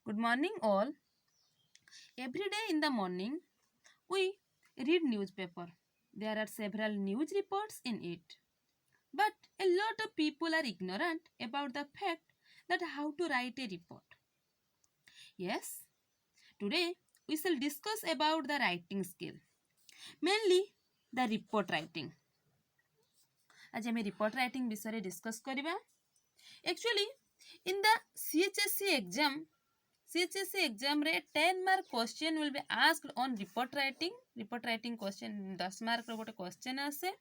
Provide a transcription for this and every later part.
Good morning, all. Every day in the morning, we read newspaper. There are several news reports in it. But a lot of people are ignorant about the fact that how to write a report. Yes, today we shall discuss about the writing skill, mainly the report writing. आज आम report writing विषय discuss करवा. Actually, in the CHSC exam रे 10 mark question will be asked on report writing question 10 mark रो गोटे question आसे.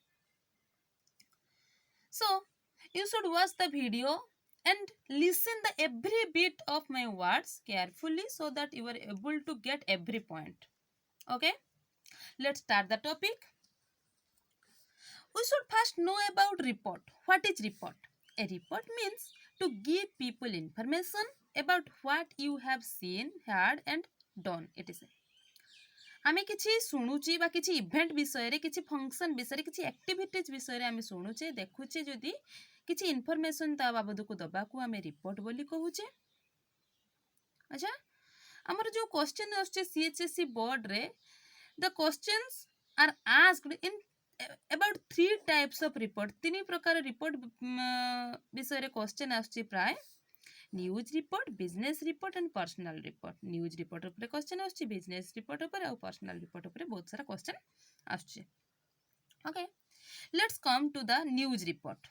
So you should watch the video and listen the every bit of my words carefully so that you are able to get every point. Okay, let's start the topic. We should first know about report. What is report? A report means to give people information about what you have seen, heard and done. It is आमे किछि शुणुची बा किछि event विषय रे किछि function विषय रे किछि एक्टिविटीज विषय रे आमे शुणुचे देखुचे जदि किछि इन्फॉर्मेशन ता बाबद को दबा को आमे रिपोर्ट बोली कहूचे. अच्छा, हमर जो क्वेश्चन आछे सीएचएससी बोर्ड रे the questions are asked in about 3 types of report. 3 प्रकार रिपोर्ट विषय रे क्वेश्चन आछे प्राय news report, business report and personal report. News report ऊपर क्वेश्चन आछे, बिजनेस रिपोर्ट ऊपर और पर्सनल रिपोर्ट ऊपर बहुत सारा क्वेश्चन आछे. Okay, let's come to the news report.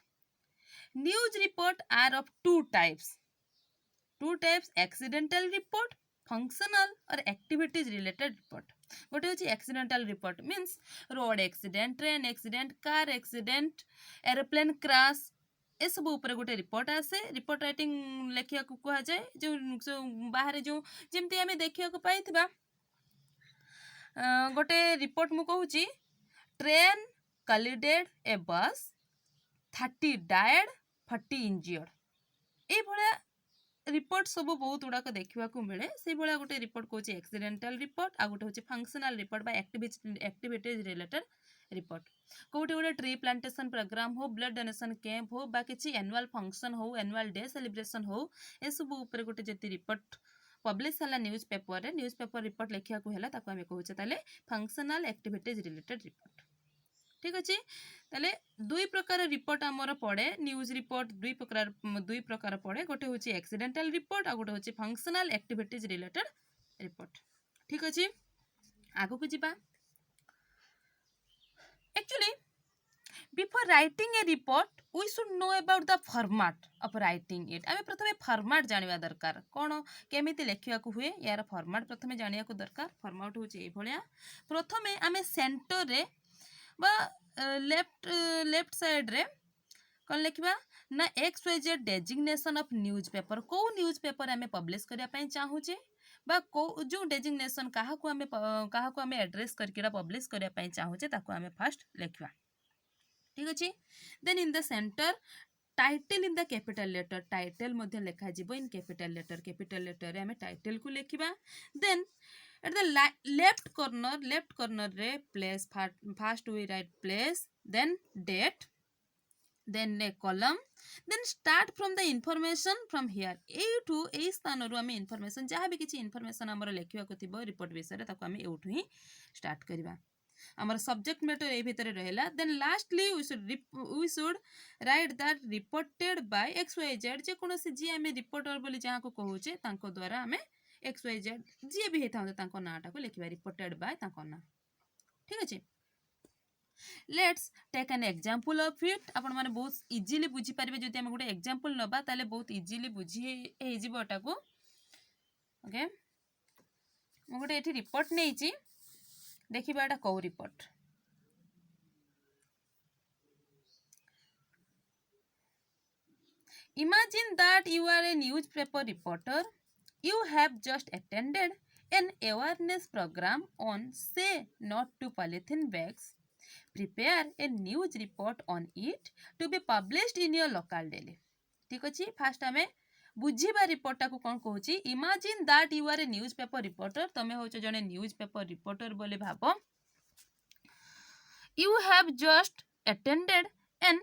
News report are of two types. Accidental report, functional और activities related report. गोटे होची accidental report means road accident, train accident, car accident, aeroplane crash ए सब ऊपर गोटे report आसे. Report writing लेखिया को कहा जाए जो बाहर जो जेमती आमे देखिया को पाइथिबा गोटे रिपोर्ट मु कहूची ट्रेन कलिडेड ए बस 30 डायड 40 इंजर्ड. ए भला रिपोर्ट सब बहुत गुड़ाक देखा मिले से भाया गोटे रिपोर्ट कौन एक्सीडेंटल रिपोर्ट आ गोटे हूँ फंक्शनल रिपोर्ट बा एक्टिविटीज रिलेटेड रिपोर्ट. कौटे गोटे ट्री प्लांटेशन प्रोग्राम हो, ब्लड डोनेशन कैंप हो बा किसी एनुअल फंक्शन हो, एनुअल डे सेलिब्रेशन हो, ए सब ऊपर गोटे जति रिपोर्ट पब्लिश है न्यूज पेपर रिपोर्ट लिखा आम कहे ताले फंक्शनल एक्टिविटीज रिलेटेड रिपोर्ट. ठीक अच्छे, ताले दुई प्रकार रिपोर्ट आमर पड़े. न्यूज रिपोर्ट दुई प्रकार पड़े. गोटे हूँ एक्सीडेंटल रिपोर्ट आ गोटे हूँ फंक्शनल एक्टिविटीज रिलेटेड रिपोर्ट. ठीक अच्छे, आगु को जीवा. Actually before writing a report we should know about the format of writing it. आमे प्रथमे फॉर्मेट जानिबा दरकार. कोन केमिति लेखिया को हुए यार फॉर्मेट प्रथमे जानिया को दरकार. फॉर्मेट होचे ए भलिया. प्रथमे आमे सेंटर रे बा लेफ्ट साइड रे कौन लिखा ना XYZ designation of news paper. कौ न्यूज पेपर आमे पब्लिश करिया पई चाहूचे बा को जो डेजिग्नेशन काहा को आमे एड्रेस करके पब्लिश करिया पई चाहूचे ताको आमे फर्स्ट लिखवा. ठीक अछि, then in the centre title in the capital letter. Title मध्ये लिखा जिवो इन कैपिटल लेटर रे आमे टाइटल को लिखिबा. Then at the left corner रे place first we write place, then date, then a column, then start from the information from here. एठू ए स्थान रो हमें information जहाँ भी किसी information हमर लेखिया को थिबो रिपोर्ट विषय ताको हमें एठू ही स्टार्ट करबा. हमर सब्जेक्ट मैटर ए भितर रहेला. Then lastly we should write that reported by XYZ. जे कोनोसी जी हमें रिपोर्टर बोली जहाँ को कहूचे तांको द्वारा हमें XYZ जी भी होता है नाटा को लिखा रिपोर्टेड बाय ना. ठीक अच्छे, let's take an example of it. आपण माने बहुत इजीली बुझी पारिबे जदि हम गोटे एग्जांपल नबा ताले बहुत इजीली बुझी हे जिवो टाको. ओके, मु गोटे एठी रिपोर्ट नेइची देखिबा एटा को report. Imagine that you are a newspaper reporter. You have just attended an awareness program on say not to polythene bags. Prepare a news report on it to be published in your local daily. ठीक अछि, fast हमें बुझीबा report को कौन कहूची. Imagine that you are a newspaper reporter. तमे होच जने newspaper reporter बोले भाबो. You have just attended an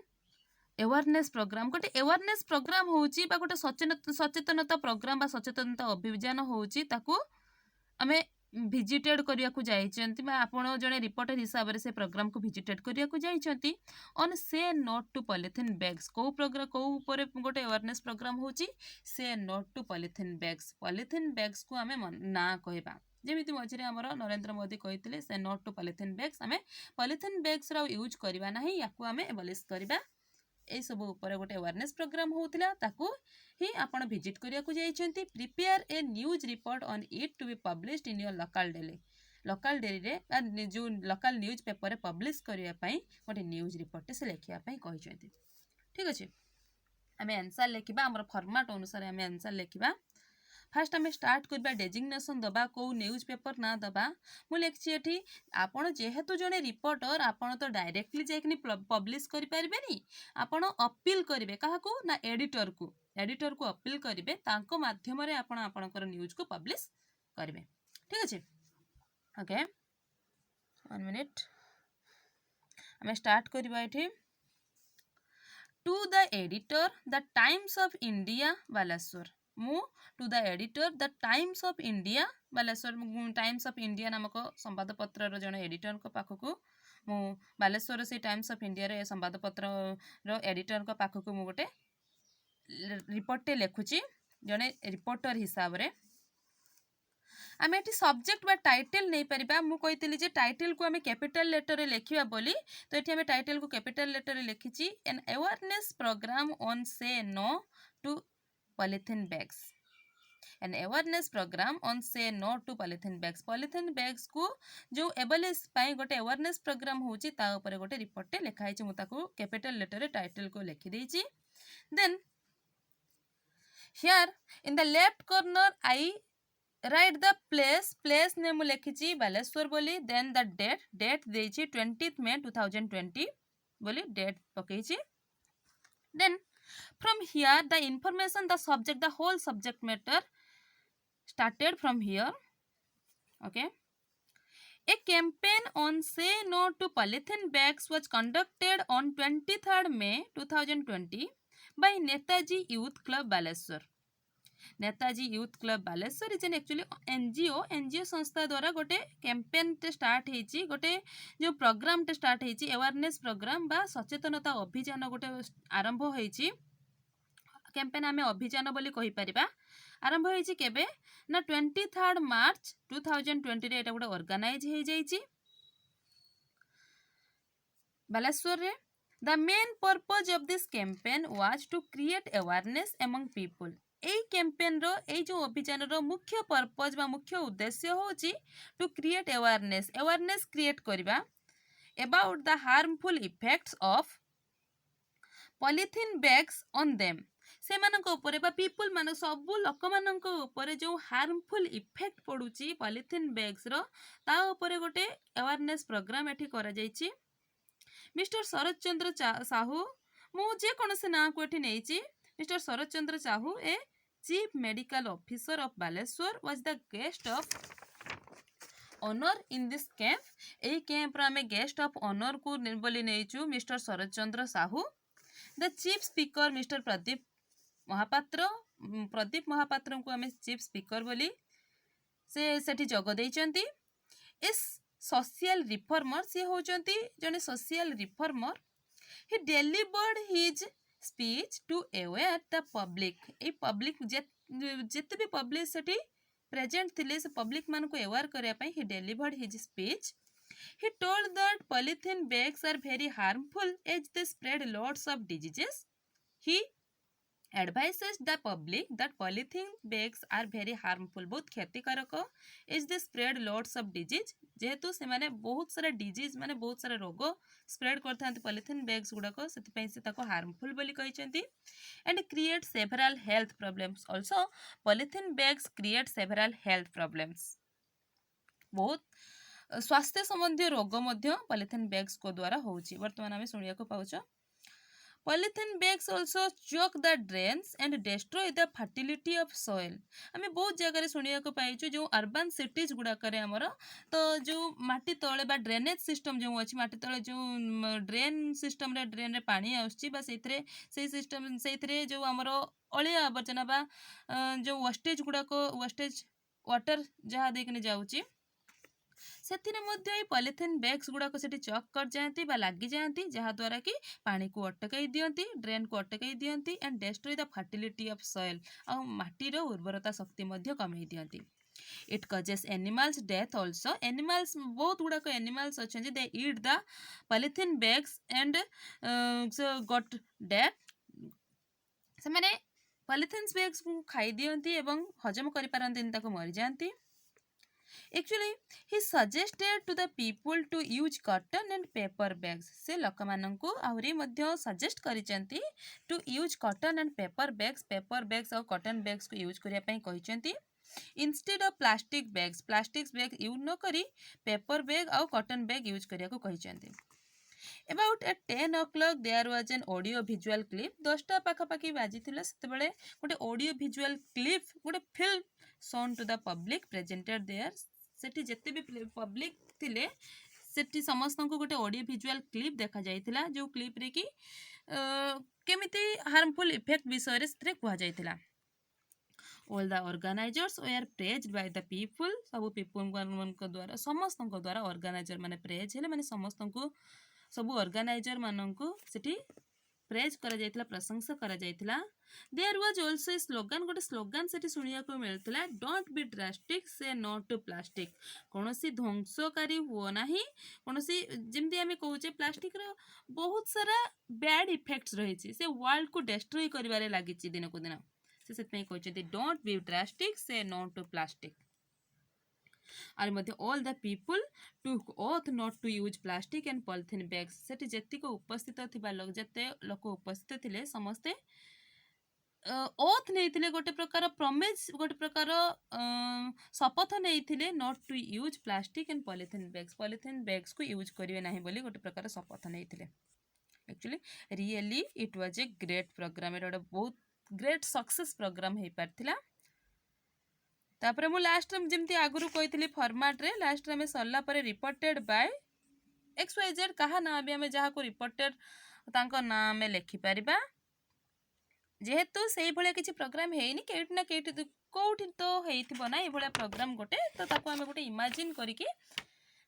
awareness programme गोटे अवेयरनेस प्रोग्राम होची बा गोटे सचेतनता प्रोग्राम बा सचेतनता अभियान होची ताकू आमे भिजिटेड करिया को जाइछंती बा आपण जने रिपोर्टर हिसाब रे से प्रोग्राम को भिजिटेड करिया को जाइछंती ऑन से नॉट टू पॉलिथिन बैग्स को प्रोग्राम को ऊपर गोटे अवेयरनेस प्रोग्राम होची से नॉट टू पॉलिथिन बैग्स को आमे ना कहबा जेमिति मझिरे हमर नरेंद्र मोदी कहितले से नॉट टू पॉलिथिन बैग्स आमे पॉलिथिन बैग्स रा यूज करबा नाही याकू आमे एबलिश करबा ए सब ऊपर गोटे अवेयरनेस प्रोग्राम होतिला ताकू ही आपण विजिट करिया को जाइछंती prepare a news report on it to be published in your local daily रे जो लोकल न्यूज पेपर रे पब्लिश करिया पई गोटे न्यूज रिपोर्ट से लेखिया पई कहिछंती ठीक अछि आमे आंसर लेखिबा हमर फॉर्मेट अनुसार आमे आंसर लेखिबा फास्ट आमे स्टार्ट करबा डेजिग्नेशन दबा को न्यूज पेपर ना दबा मु लेखछि एठी आपण जेहेतु जने रिपोर्टर आपण तो डायरेक्टली जेकनी पब्लिश करि परबेनी आपण अपील करिवे काहा को ना एडिटर को अपील करिवे तांको माध्यम रे आपण आपणकर न्यूज को पब्लिश करिवे ठीक अछि ओके 1 मिनिट आमे स्टार्ट करबा एठी to the editor the Times of India Baleswar मु to the editor the Times of India Baleswar Times of India नामक संवादपत्र रो जने एडिटर को पाखकु मु बालेश्वर से टाइम्स ऑफ इंडिया रे संवादपत्र रो एडिटर को पाखकु मु गोटे रिपोर्ट लेखुची जने रिपोर्टर हिसाब रे आमे एटी सब्जेक्ट बा टाइटल नहीं परिबा मु कहितली जे टाइटल को आमे कैपिटल लेटर रे लेखिबा बोली तो एटी आमे टाइटल को कैपिटल लेटर रे लेखिची an awareness programme on say no to polythene bags an awareness programme on say no to polythene bags को जो एबलिश पाई गोटे अवेयरनेस प्रोग्राम होची ता ऊपर गोटे रिपोर्ट लेखाई छि मु ताको कैपिटल लेटर रे टाइटल को लिखि देछि then here in the left corner I write the place name लिखिछि बालेश्वर बोली देन द डेट देछि 20 May 2020 बोली डेट पकेछि then from here the information the subject the whole subject matter started from here okay a campaign on say no to polythene bags was conducted on 23rd May 2020 by Netaji Youth Club Baleshwar Netaji youth club Baleshwar is an actually NGO संस्था द्वारा गोटे campaign टे start हेची गोटे जो programme टे start हेची awareness programme बा सचेतनता अभियान गोटे आरंभ हेची कैंपेन आमे अभियान बोली कहि परिबा आरंभ हेची केबे ना 23rd March 2020 रे एटा गोटे ऑर्गेनाइज हे जाईची बालेश्वर रे the main purpose of this campaign was to create awareness among people এই कैंपेन रो এই जो अभियान रो मुख्य पर्पज बा मुख्य उद्देश्य होची टू क्रिएट अवेयरनेस क्रिएट करबा about the harmful effects of polythene bags on them से मानक ऊपर बा पीपल मान सब लोक मानक ऊपर जो हार्मफुल इफेक्ट पडुची पॉलिथिन बैग्स रो ता ऊपर गोटे अवेयरनेस प्रोग्राम एठी करा जाईची मिस्टर शरद चंद्र साहू मु जे कोनसे ना को एठी नेईची Mr. Sharad Chandra Sahu, a chief medical officer of Baleshwar, was the guest of honor in this camp. A camp रा में guest of honor को बोली नेइचु Mr. Sharad Chandra Sahu. The chief speaker Mr. Pradeep Mahapatra को हमें chief speaker बोली से सेठी जग देइचंती इस social reformer से होचंती जने social reformer he delivered his speech to aware the public a public जिते भी पब्लिक सेठी प्रेजेंट थिले से पब्लिक मान को अवेयर करया पई he delivered his speech he told that polythene bags are very harmful as they spread lots of diseases he advises the public that polythene bags are very harmful बहुत क्षतिकारक is they spread lots of disease जेहेतु से माने बहुत सारा disease माने बहुत सारा रोग स्प्रेड करथांती पॉलिथिन बैग्स गुडाको सेति पई से ताको हार्मफुल बोली कहिसंती and create several health problems also polythene bags create several health problems बहुत स्वास्थ्य संबंधी रोग मध्य पॉलिथिन बैग्स को द्वारा होउची वर्तमान हमें सुनिया को पाउछो Polythene bags also choke the drains and destroy the fertility of soil. आम बहुत जगह शुणा पाइचु जो अर्बन सिटीज गुड़ाक तो जो माटी तले बा ड्रेनेज सिस्टम जो अच्छी माटी तले जो ड्रेन सिस्टम रे ड्रेन रे पानी आसुची बा से सिस्टम से जो आमर अलिया आवर्जना बा जो वेस्टेज गुड़ाक वेस्टेज वाटर जहाँ देकिन जाऊँगी ସେଥିରେ ମଧ୍ୟ ଏଇ ପଲିଥିନ୍ ବ୍ୟାଗ୍ସ ଗୁଡ଼ାକ ସେଠି ଚକ୍ କରିଯାଆନ୍ତି ବା ଲାଗିଯାଆନ୍ତି ଯାହାଦ୍ୱାରା କି ପାଣିକୁ ଅଟକାଇ ଦିଅନ୍ତି ଡ୍ରେନ୍କୁ ଅଟକାଇ ଦିଅନ୍ତି and destroy the fertility of soil ଆଉ ମାଟିର ଉର୍ବରତା ଶକ୍ତି ମଧ୍ୟ କମେଇ ଦିଅନ୍ତି। It causes animals death also animals ବହୁତ ଗୁଡ଼ାକ ଏନିମାଲ୍ସ ଅଛନ୍ତି they eat the polythene bags and got death ସେମାନେ ପଲିଥିନ୍ସ ବ୍ୟାଗ୍ସକୁ ଖାଇଦିଅନ୍ତି ଏବଂ ହଜମ କରିପାରନ୍ତିନି ତାକୁ ମରିଯାଆନ୍ତି। Actually, he suggested to the people to use cotton and paper bags. से ଲୋକମାନଙ୍କୁ ଆହୁରି ମଧ୍ୟ ସଜେଷ୍ଟ କରିଛନ୍ତି to use cotton and paper bags ଆଉ cotton bags କୁ ୟୁଜ୍ କରିବା ପାଇଁ କହିଛନ୍ତି। instead of plastic bags use ନ କରି paper bag ଆଉ cotton bag ୟୁଜ୍ କରିବାକୁ କହିଛନ୍ତି। About at 10 o'clock there was an audio visual clip 10ଟା ପାଖାପାଖି ବାଜିଥିଲା ସେତେବେଳେ ଗୋଟେ audio visual clip ଗୋଟେ film shown to the public presented there ସେଠି ଯେତେ ବି ପବ୍ଲିକ ଥିଲେ ସେଠି ସମସ୍ତଙ୍କୁ ଗୋଟେ ଅଡ଼ିଓ ଭିଜୁଆଲ କ୍ଲିପ୍ ଦେଖାଯାଇଥିଲା ଯେଉଁ କ୍ଲିପ୍ରେ କି କେମିତି ହାର୍ମଫୁଲ୍ ଇଫେକ୍ଟ ବିଷୟରେ ସେଥିରେ କୁହାଯାଇଥିଲା। All the organizers were praised by the people ସବୁ ପିପୁଲମାନଙ୍କ ଦ୍ୱାରା ସମସ୍ତଙ୍କ ଦ୍ୱାରା ଅର୍ଗାନାଇଜର ମାନେ ପ୍ରେଜ୍ ହେଲେ ମାନେ ସମସ୍ତଙ୍କୁ ସବୁ ଅର୍ଗାନାଇଜର ମାନଙ୍କୁ ସେଠି ପ୍ରେଜ୍ କରାଯାଇଥିଲା ପ୍ରଶଂସା କରାଯାଇଥିଲା। There was also a slogan ଗୋଟେ ସ୍ଲୋଗାନ ସେଠି ଶୁଣିବାକୁ ମିଳୁଥିଲା ଡୋଣ୍ଟ ବି ଡ୍ରାଷ୍ଟିକ୍ ସେ नो ଟୁ ପ୍ଲାଷ୍ଟିକ୍ କୌଣସି ଧ୍ୱଂସକାରୀ ହୁଅ ନାହିଁ କୌଣସି ଯେମିତି ଆମେ କହୁଛେ ପ୍ଲାଷ୍ଟିକର ବହୁତ ସାରା ବ୍ୟାଡ୍ ଇଫେକ୍ଟସ୍ ରହିଛି ସେ ୱାର୍ଲଡକୁ ଡେଷ୍ଟ୍ରୟ କରିବାରେ ଲାଗିଛି ଦିନକୁ ଦିନ ସେ ସେଥିପାଇଁ କହିଛନ୍ତି ଡୋଣ୍ଟ ବି ଡ୍ରାଷ୍ଟିକ୍ ସେ नो ଟୁ ପ୍ଲାଷ୍ଟିକ୍ আর মধ্যে all the people took oath not to use plastic and polythene bags সেটি যেତିକ ଉପସ୍ଥିତ ଥିବା ଯେତେ ଲୋକ ଉପସ୍ଥିତ ଥିଲେ ସମସ୍ତେ ଓଥ୍ ନେଇଥିଲେ ଗୋଟେ ପ୍ରକାର ପ୍ରମିସ୍ ଗୋଟେ ପ୍ରକାର ଶପଥ ନେଇଥିଲେ not to use plastic and polythene ବ୍ୟାଗ୍ସକୁ ୟୁଜ୍ କରିବେ ନାହିଁ ବୋଲି ଗୋଟେ ପ୍ରକାର ଶପଥ ନେଇଥିଲେ। Actually really it was a great programme ଏଇଟା ଗୋଟେ ବହୁତ ଗ୍ରେଟ୍ ସକ୍ସେସ୍ ପ୍ରୋଗ୍ରାମ ହେଇପାରିଥିଲା। ତାପରେ ମୁଁ ଲାଷ୍ଟରେ ଯେମିତି ଆଗରୁ କହିଥିଲି ଫର୍ମାଟ୍ରେ ଲାଷ୍ଟରେ ଆମେ ସରିଲା ପରେ ରିପୋର୍ଟେଡ୍ ବାଇ XYZ କାହା ନାଁ ବି ଆମେ ଯାହାକୁ ରିପୋର୍ଟେଡ୍ ତାଙ୍କ ନାଁ ଆମେ ଲେଖିପାରିବା ଯେହେତୁ ସେଇଭଳିଆ କିଛି ପ୍ରୋଗ୍ରାମ ହେଇନି କେଉଁଠି ନା କେଉଁଠି ତ ହେଇଥିବ ନା ଏଇଭଳିଆ ପ୍ରୋଗ୍ରାମ ଗୋଟେ ତ ତାକୁ ଆମେ ଗୋଟେ ଇମାଜିନ୍ କରିକି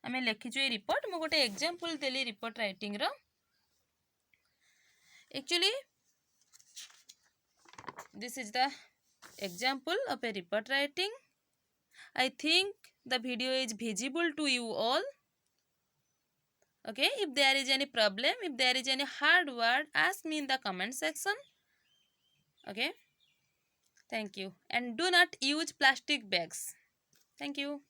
ଆମେ ଲେଖିଛୁ ଏଇ ରିପୋର୍ଟ ମୁଁ ଗୋଟେ ଏକ୍ଜାମ୍ପଲ୍ ଦେଲି report ରାଇଟିଂର। Actually this is the example of a report writing. I think the video is visible to you all. Okay, if there is any problem, if there is any hard word, ask me in the comment section. Okay, thank you and do not use plastic bags. Thank you.